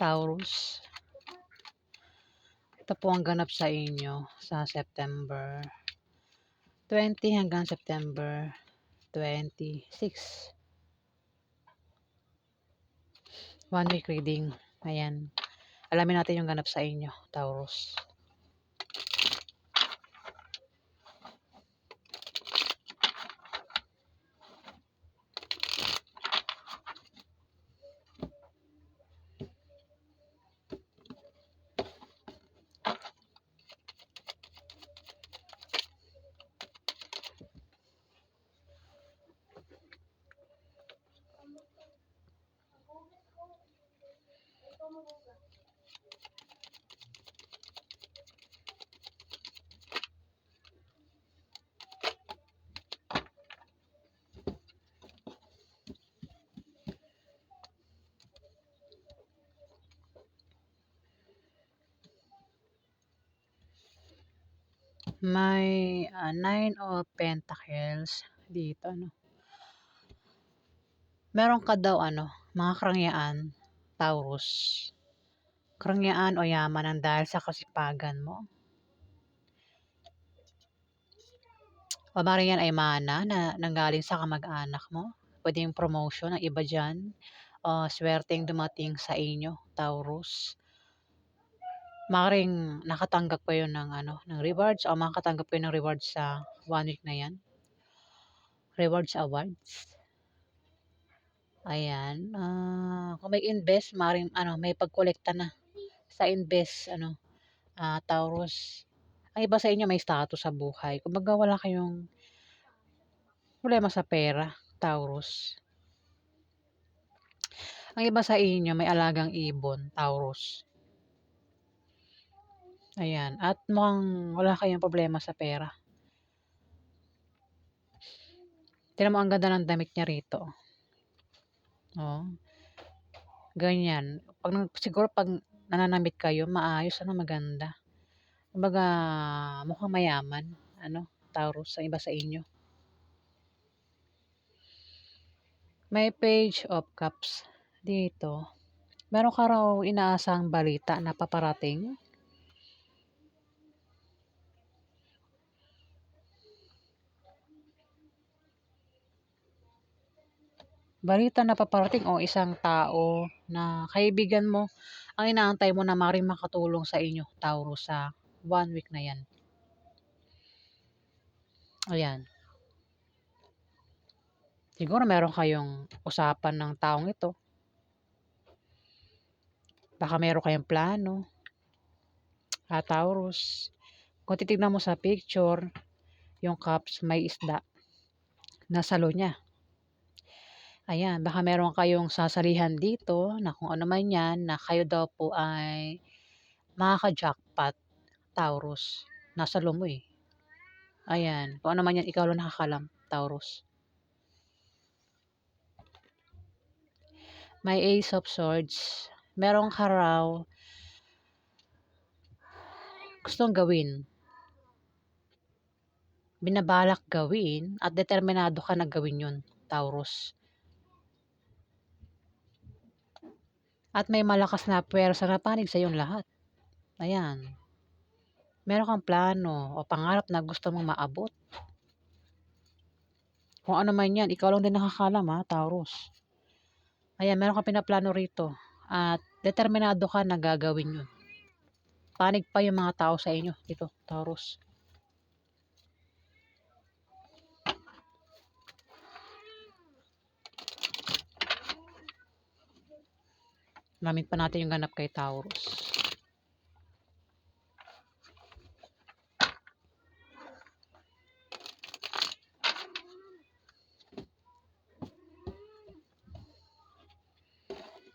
Taurus. Ito po ang ganap sa inyo sa September 20 hanggang September 26. 1 week reading. Ayan. Alamin natin yung ganap sa inyo, Taurus. May 9 of Pentacles dito, ano. Meron ka daw, mga karangyaan, Taurus. Karangyaan o yaman ng dahil sa kasipagan mo. O maaaring yan ay mana na nanggaling sa kamag-anak mo. Pwedeng promotion ng iba dyan. O swerteng dumating sa inyo, Taurus. Maaaring nakatanggap kayo ng rewards o makakatanggap kayo ng rewards sa 1 week na yan. Rewards awards. Ayan. Kung may invest, maaaring may pagkolekta na sa invest, Taurus. Ang iba sa inyo may status sa buhay. Kumbaga wala kayong problema sa pera, Taurus. Ang iba sa inyo may alagang ibon, Taurus. Ayan. At mukhang wala kayong problema sa pera. Tignan mo ang ganda ng damit niya rito. Oh. Ganyan. Siguro pag nananamit kayo, maayos, maganda. Kumbaga, mukhang mayaman, Taurus, ang iba sa inyo. May Page of Cups dito. Meron ka raw inaasang balita na paparating. Balita na paparating o isang tao na kaibigan mo ang inaantay mo na maaaring makatulong sa inyo, Taurus, sa 1 week na yan. Ayan. Siguro meron kayong usapan ng taong ito. Baka meron kayong plano, Taurus. Kung titignan mo sa picture, yung cups may isda na salo niya. Ayan, baka meron kayong sasalihan dito na kung ano man yan na kayo daw po ay makaka-jackpot, Taurus. Nasa mo eh. Ayan, kung ano man yan, ikaw lang nakakalam, Taurus. May Ace of Swords. Meron ka raw gustong gawin. Binabalak gawin at determinado ka na gawin yun, Taurus. At may malakas na puwersa na panig sa iyong lahat. Ayan. Meron kang plano o pangarap na gusto mong maabot. Kung ano man yan, ikaw lang din nakakalam, Taurus. Ayan, meron kang pinaplano rito. At determinado ka na gagawin yun. Panig pa yung mga tao sa inyo dito, Taurus. Alamin pa natin yung ganap kay Taurus.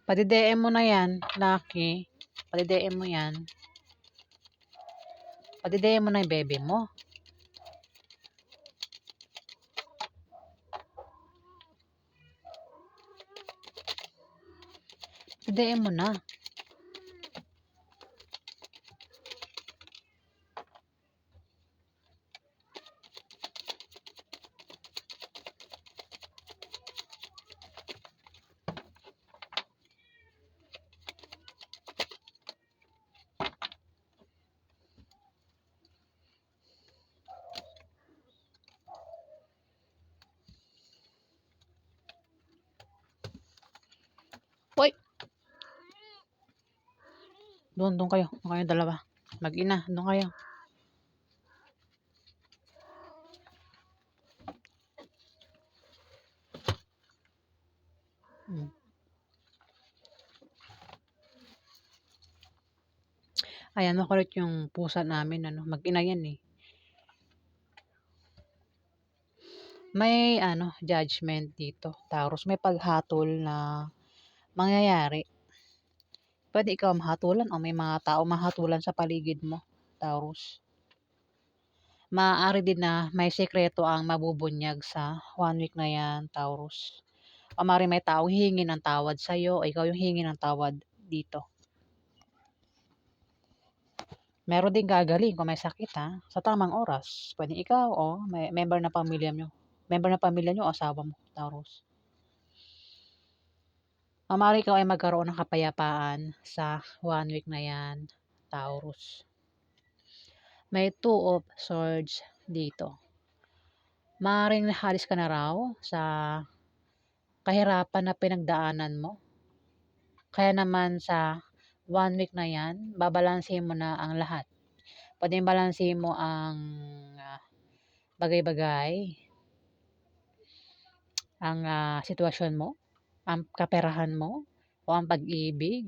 Padi-DM mo na yan, Lucky. Padi-DM mo yan. Padi-DM mo na yung bebe mo. Padi-DM mo na. Doon kayo. Doon kayong dalawa. Mag-ina. Doon kayo. Hmm. Ayan, makulit yung pusa namin. Ano, mag-ina yan eh. May judgment dito. Taurus, may paghatol na mangyayari. Pwede ikaw mahatulan o may mga tao mahatulan sa paligid mo, Taurus. Maaari din na may sekreto ang mabubunyag sa 1 week na yan, Taurus. O maaaring may taong hihingi ng tawad sa'yo o ikaw yung hihingi ng tawad dito. Meron din gagaling kung may sakit sa tamang oras. Pwede ikaw o may member ng pamilya nyo. Member ng pamilya nyo o asawa mo, Taurus. O maaaring ikaw ay magkaroon ng kapayapaan sa 1 week na yan, Taurus. May 2 of swords dito. Maaaring nahalis ka na raw sa kahirapan na pinagdaanan mo. Kaya naman sa 1 week na yan, babalansehin mo na ang lahat. Pwedeng balansehin mo ang bagay-bagay, ang sitwasyon mo, ang kaperahan mo, o ang pag-ibig.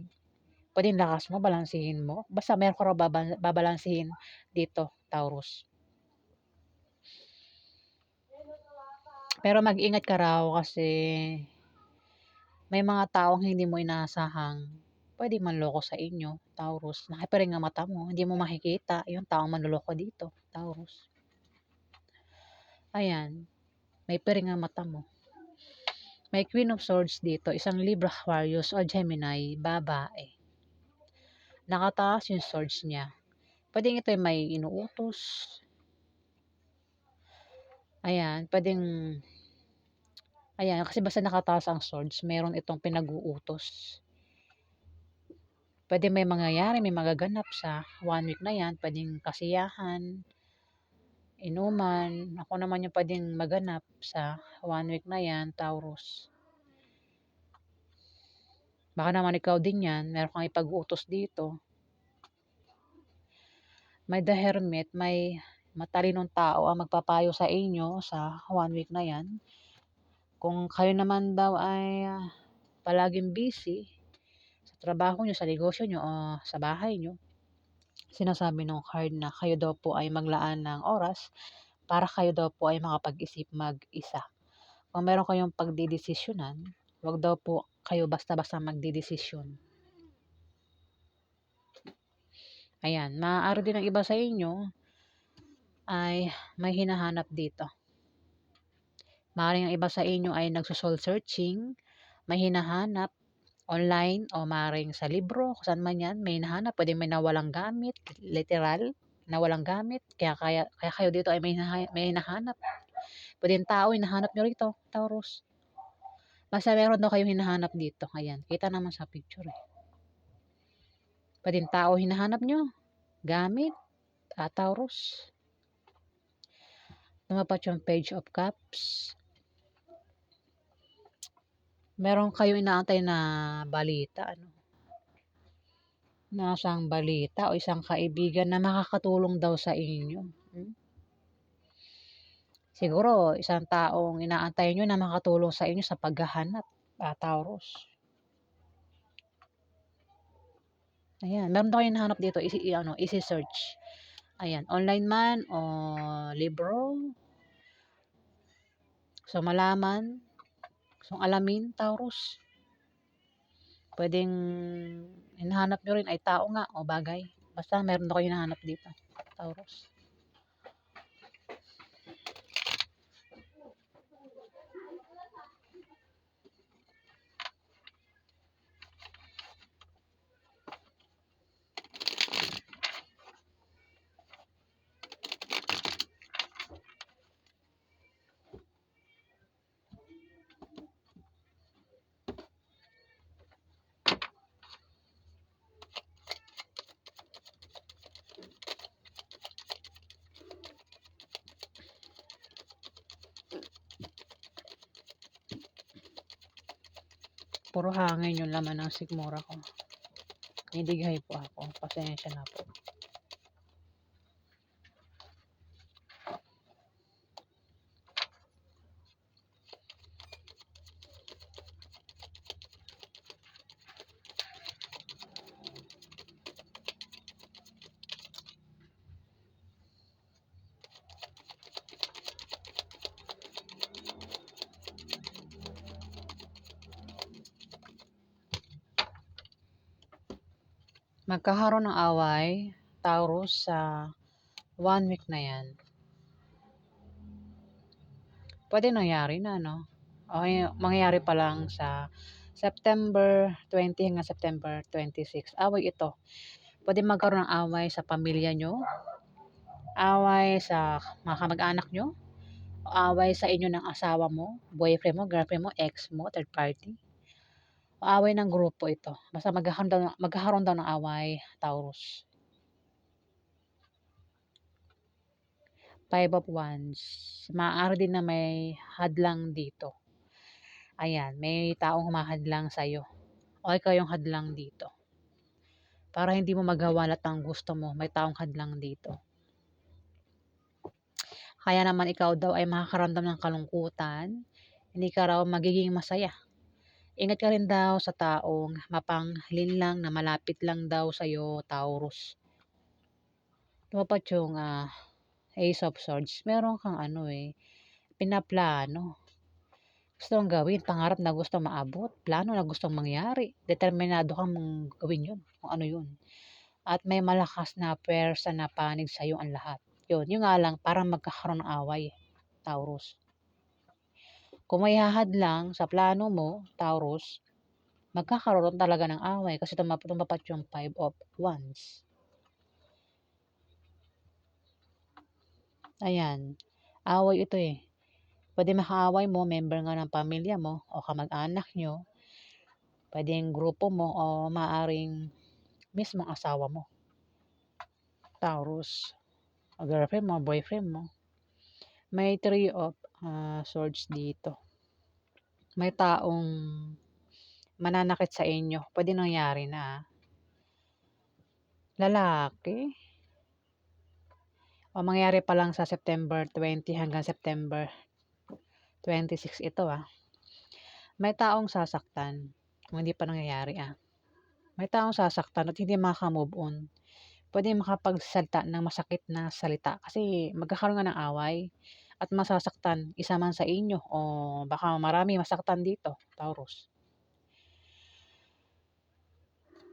Pwedeng lakas mo, balansehin mo. Basta meron ka raw babalansehin dito, Taurus. Pero mag-ingat ka raw kasi may mga taong hindi mo inaasahang pwede manloko sa inyo, Taurus. Nakapiring ang mata mo, hindi mo makikita yung taong manloloko dito, Taurus. Ayan, may piring ang mata mo. May Queen of Swords dito, isang Libra, Aquarius o Gemini, babae. Nakataas yung swords niya. Pwedeng ito may inuutos. Ayan, ayan, kasi basta nakataas ang swords, meron itong pinag-uutos. Pwede may mangyayari, may magaganap sa 1 week na yan. Pwedeng kasiyahan, inuman. Ako naman yung pwedeng maganap sa 1 week na yan, Taurus. Baka naman ikaw din yan, meron kang ipag-uutos dito. May The Hermit, may matalinong tao ang magpapayo sa inyo sa 1 week na yan. Kung kayo naman daw ay palaging busy sa trabaho nyo, sa negosyo nyo o sa bahay nyo, sinasabi ng card na kayo daw po ay maglaan ng oras para kayo daw po ay makapag-isip mag-isa. Kung meron kayong pagdidesisyonan, wag daw po kayo basta-basta magdidesisyon. Ayan, maaari din ang iba sa inyo ay may hinahanap dito. Maaaring ang iba sa inyo ay nagso-soul searching, may hinahanap online o maaaring sa libro, kung saan man yan, may hinahanap, pwedeng may nawalang gamit, literal, nawalang gamit, kaya kayo dito ay may hinahanap. Pwedeng tao, hinahanap nyo rito, Taurus. Basta meron daw kayong hinahanap dito. Ayan, kita naman sa picture eh. Pwedeng tao hinahanap nyo, gamit, Taurus. Tumapat yung Page of Cups. Meron kayong inaantay na balita, nasang balita o isang kaibigan na makakatulong daw sa inyo. Siguro, isang taong inaantay nyo na makatulong sa inyo sa paghahanap, Taurus. Ayan, meron daw kayong hinahanap dito, easy search. Ayan, online man o libro. So, malaman, so alamin, Taurus. Pwedeng hinahanap nyo rin ay tao nga o bagay. Basta meron daw kayong hinahanap dito, Taurus. Puro hangin yung laman ng sigmura ko. Nilighay po ako. Pasensya na po. Magkakaroon ng away, Taurus, sa 1 week na yan. Pwede nangyari na, no? O mangyayari pa lang sa September 20 hanggang September 26. Away ito. Pwede magkaroon ng away sa pamilya nyo, away sa mga kamag-anak nyo, o away sa inyo ng asawa mo, boyfriend mo, girlfriend mo, ex mo, third party. O away ng grupo ito. Basta magkakaroon daw ng away, Taurus. 5 of Wands. Maaari din na may hadlang dito. Ayan, may taong humahadlang sa'yo. O ikaw yung hadlang dito. Para hindi mo magawa lahat ng gusto mo, may taong hadlang dito. Kaya naman ikaw daw ay makakaramdam ng kalungkutan, hindi ka raw magiging masaya. Ingat ka rin daw sa taong mapanglinlang na malapit lang daw sa'yo, Taurus. Dapat yung Ace of Swords, meron kang pinaplano. Gusto mong gawin, pangarap na gusto maabot, plano na gustong mangyari, determinado kang mong gawin yun, kung ano yun. At may malakas na pwersa na panig sa'yo ang lahat. Yun nga lang, parang magkakaroon ng away, Taurus. Kung may hahadlang sa plano mo, Taurus, magkakaroon talaga ng away kasi tumapat yung 5 of Wands. Ayan, away ito eh. Pwede makaaway mo, member nga ng pamilya mo o kamag-anak nyo. Pwede yung grupo mo o maaring mismong asawa mo, Taurus. O girlfriend mo, boyfriend mo. May 3 of Swords dito. May taong mananakit sa inyo. Pwede nangyari na. Lalaki. O mangyari pa lang sa September 20 hanggang September 26 ito May taong sasaktan kung hindi pa nangyayari May taong sasaktan at hindi maka-move on. Pwede makapagsalita ng masakit na salita kasi magkakaroon nga ng away at masasaktan isa man sa inyo o baka marami masaktan dito, Taurus.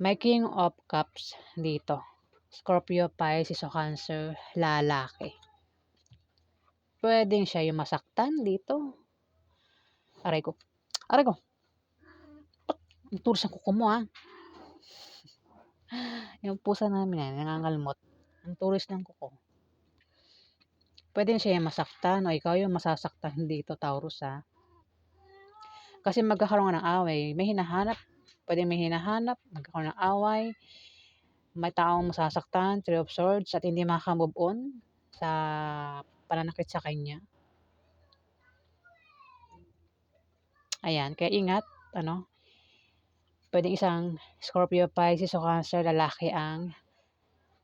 May King of Cups dito. Scorpio, Pisces o Cancer, lalaki. Pwedeng siya yung masaktan dito. Aray ko. Aray ko. Ang tulis ng kuko mo Yung pusa namin nangangalmot. Ang tulis ng kuko. Pwedeng siya yung masaktan o ikaw yung masasaktan dito, Taurus Kasi magkakaroon ng away. May hinahanap. Pwede may hinahanap. Magkakaroon ng away. May taong masasaktan, 3 of Swords at hindi makaka-move on sa pananakit sa kanya. Ayan, kaya ingat, pwedeng isang Scorpio, Pisces o Cancer, lalaki ang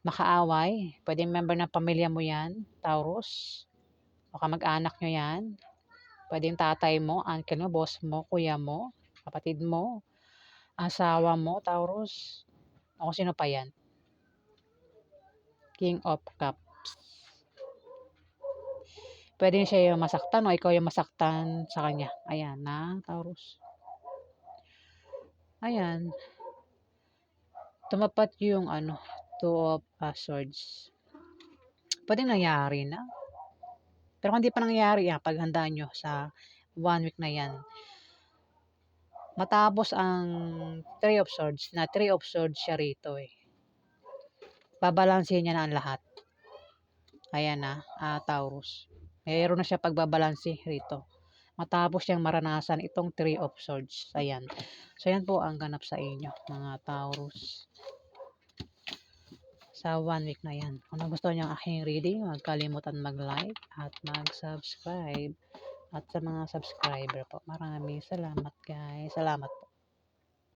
makaaway. Pwedeng member ng pamilya mo yan, Taurus, o kamag-anak nyo yan. Pwedeng tatay mo, uncle mo, boss mo, kuya mo, kapatid mo, asawa mo, Taurus, o kung sino pa yan. King of Cups. Pwede siya yung masaktan o ikaw yung masaktan sa kanya. Ayan Taurus. Ayan. Tumapat yung 2 of Swords. Pwedeng nangyari na. Pero kung hindi pa nangyari paghandaan nyo sa 1 week na yan. Matapos ang 3 of Swords, na 3 of Swords siya rito Babalansin niya na ang lahat. Ayan Taurus. Mayroon na siya pagbabalanse rito. Matapos niyang maranasan itong 3 of Swords. Ayan. So, yan po ang ganap sa inyo, mga Taurus. Sa 1 week na yan. Kung nagustuhan niyo ang aking reading, huwag kalimutan mag-like at mag-subscribe. At sa mga subscriber po, maraming salamat guys. Salamat po.